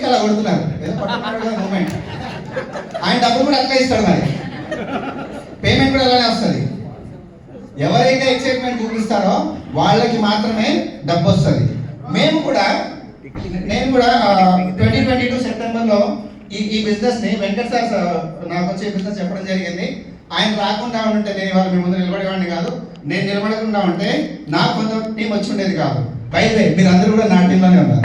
ఊరికి అలా కొడుతున్నారు, ఏదో పట్టుకున్నాడు మూమెంట్. ఆయన డబ్బులు కూడా అట్లా ఇస్తాడు, మరి పేమెంట్ కూడా అలానే వస్తుంది. ఎవరైతే ఎక్సైట్మెంట్ చూపిస్తారో వాళ్ళకి మాత్రమే డబ్బు వస్తుంది. నేను కూడా 2022 సెప్టెంబర్లో ఈ బిజినెస్ ని వెంకట్ సార్ నాకు వచ్చే బిజినెస్ చెప్పడం జరిగింది. ఆయన రాకుండా ఉంటే నేను ఇవాళ మీ ముందు నిలబడేవాడిని కాదు. నేను నిలబడకుండా ఉంటే నాకు కొంత టీం వచ్చి ఉండేది కాదు. బయలుదే మీరు అందరూ కూడా నా టీంలోనే ఉన్నారు.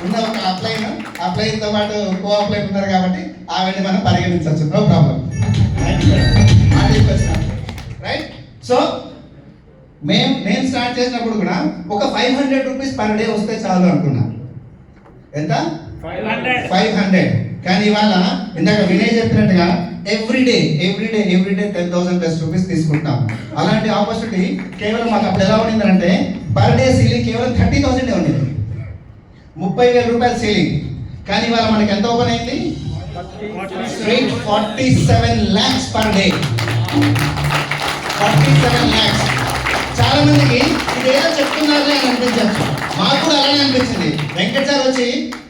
ఉన్న ఒక అప్లైన్ తో పాటు కో అప్లైన్ ఉన్నారు కాబట్టి ఆవిడని మనం పరిగణించవచ్చు, నో ప్రాబ్లం. రైట్. సో నేను స్టార్ట్ చేసినప్పుడు కూడా ఒక 500 రూపీస్ పర్ డే వస్తే చాలు అనుకున్నా. ఎంత? 500. కానీ ఇవాళ ఇందాక వినయ్ చెప్పినట్టుగా ఎవ్రీడే 10,000+ రూపీస్ తీసుకుంటాం. అలాంటి ఆపర్చునిటీ కేవలం మాకు అప్పుడు ఎలా ఉండిందంటే పర్ డే సీలింగ్ కేవలం 30,000 ఉండేది, 30,000 రూపాయలు సీలింగ్. కానీ ఇవాళ మనకి ఎంత ఓపెన్ అయింది? 47 lakhs పర్ డే. 47 lakhs. చాలా మందికి ఇదేదో చెప్తున్నారని అని అనిపించచ్చు, మాకు కూడా అలానే అనిపించింది. వెంకట్ సార్ వచ్చి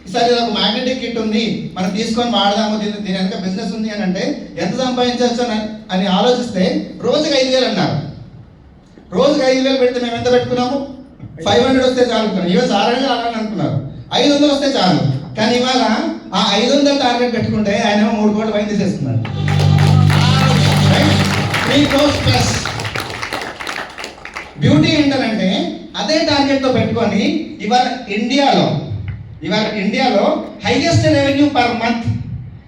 ఈసారి ఒక మ్యాగ్నెటిక్ కిట్ ఉంది, మనం తీసుకొని వాడదాము, దీని వెనక బిజినెస్ ఉంది అని అంటే ఎంత సంపాదించవచ్చు అని ఆలోచిస్తే రోజుకి 5,000 అన్నారు. రోజుకి 5,000 పెడితే మేము ఎంత పెట్టుకున్నాము? 500 వస్తే చాలు అనుకున్నాం. ఇవాళ సారాన్ని అలానే అనుకున్నారు, 500 వస్తే చాలు. కానీ ఇవాళ ఆ 500 టార్గెట్ పెట్టుకుంటే ఆయన 3 కోట్ల పైన తీసేస్తున్నారు. 3 crores ప్లస్. బ్యూటీ ఏంటంటే అదే టార్గెట్ తో పెట్టుకొని ఇవాళ ఇండియాలో హైయెస్ట్ రెవెన్యూ పర్ మంత్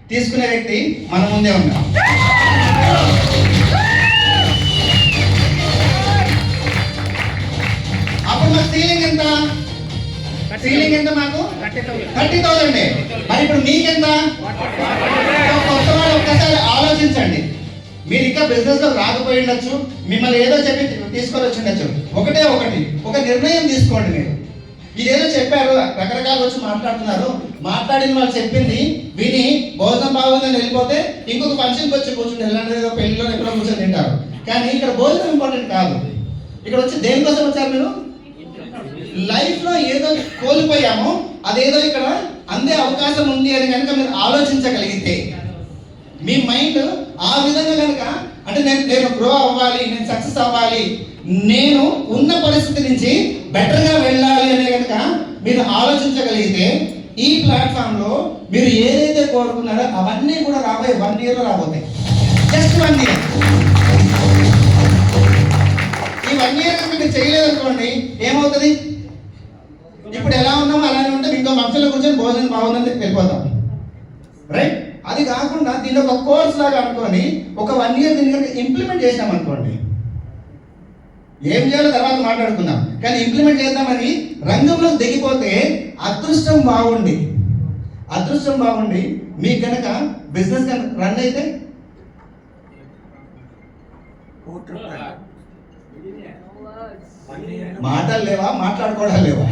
తీసుకునే వ్యక్తి మన ముందే ఉన్నాం. అప్పుడు మా సీలింగ్ ఎంత మాకు? 30,000. మరి ఇప్పుడు మీకెంత? కొత్త వాళ్ళు ఒక్కసారి ఆలోచించండి. మీరు ఇంకా బిజినెస్ లో రాకపోయి ఉండొచ్చు, మిమ్మల్ని ఏదో చెప్పి తీసుకొని వచ్చి ఉండొచ్చు. ఒక నిర్ణయం తీసుకోండి. మీరు ఇదేదో చెప్పారు, రకరకాలు వచ్చి మాట్లాడిన వాళ్ళు చెప్పింది విని భోజనం బాగుందని వెళ్ళిపోతే ఇంకొక ఫంక్షన్కి వచ్చి కూర్చుంటే ఏదో పెళ్లిలో ఎక్కడో కూర్చొని తింటారు. కానీ ఇక్కడ భోజనం ఇంపార్టెంట్ కాదు. ఇక్కడ వచ్చి దేనికోసం వచ్చారు? మీరు లైఫ్ లో ఏదో కోల్పోయామో అదేదో ఇక్కడ అందే అవకాశం ఉంది అని కనుక మీరు ఆలోచించగలిగితే, మీ మైండ్ ఆ విధంగా కనుక అంటే నేను గ్రో అవ్వాలి, నేను సక్సెస్ అవ్వాలి, నేను ఉన్న పరిస్థితి నుంచి బెటర్గా వెళ్ళాలి అనే కనుక మీరు ఆలోచించగలిగితే ఈ ప్లాట్ఫామ్ లో మీరు ఏదైతే కోరుకున్నారో అవన్నీ కూడా రాబోయే 1 year లో రాబోతాయి. Just 1 year. ఈ 1 year కనుక మీరు చేయలేదనుకోండి ఏమవుతుంది? ఇప్పుడు ఎలా ఉన్నామో అలానే ఉంటే ఇంకో ఫంక్షన్లో కూర్చొని భోజనం బాగుందని వెళ్ళిపోతాం. రైట్. అది కాకుండా దీన్ని ఒక కోర్స్ లాగా అనుకొని ఒక 1 year దీన్ని కనుక ఇంప్లిమెంట్ చేసినాం అనుకోండి, ఏం చేయాలో తర్వాత మాట్లాడుకుందాం. కానీ ఇంప్లిమెంట్ చేద్దామని రంగంలో దిగిపోతే అదృష్టం బాగుండి మీకు కనుక బిజినెస్ కనుక రన్ అయితే మాటలు లేవా, మాట్లాడుకోవడం లేవా?